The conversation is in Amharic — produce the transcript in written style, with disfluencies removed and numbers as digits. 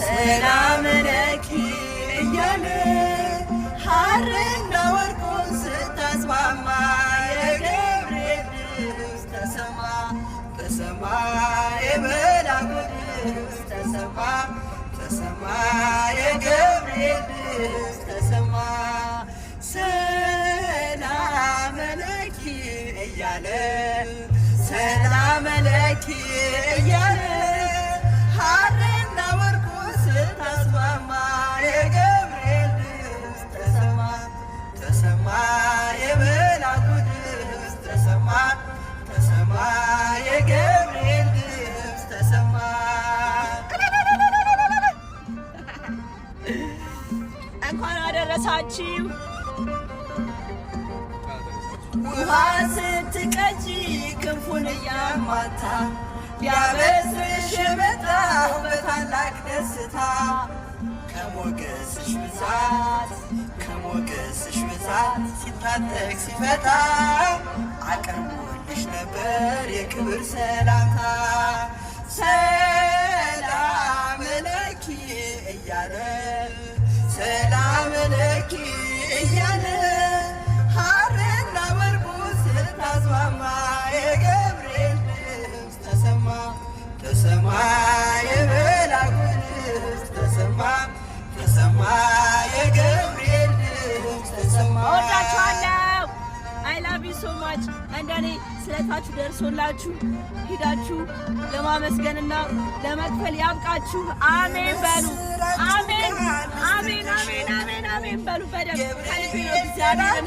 ሰላም ለኪ እያለ ሐርና ወርቁን ስታስማማ የገብርኤል ድምፅ ተሰማ ተሰማ የመልአኩ ድምፅ ተሰማ ተሰማ የገብርኤል ድምፅ ተሰማ ሰላም ለኪ እያለ ሰላም ለኪ እያለ ሐርና ወርቁን ስታስማማ የገብርኤል ድምፅ ተሰማ ተሰማ የመልአኩ ድምፅ ተሰማ ተሰማ የገብርኤል ድምፅ ተሰማ። እንኳን አደረሳችሁ። ውሃ ስትቀጂ ክንፉን እያማታ ሊያበስርሽ የመጣው በታላቅ ደስታ ከሞገስሽ ብዛት ሲታጠቅ ሲፈታ አቅርቦልሽ ነበር የክብር ሰላምታ ሰላም ለኪ እያለ ሰላም ለኪ እያለ ሐርና ወርቁን ስታስማማ የገብርኤል ድምፅ ተሰማ ተሰማ የመልአኩ ድምፅ ተሰማ ተሰማ የገብርኤል ድምፅ ተሰማ። እወዳችኋለሁ። አይ ላቭ ዩ ሶ ማች። እንደኔ ስለታችሁ ደርሶላችሁ ሂዳችሁ ለማመስገንና ለመክፈል ያብቃችሁ። አሜን በሉ። አሜን አሜን አሜን አሜን አሜን በሉ። በደምብ ከልቤ ነው እግዚአብሔር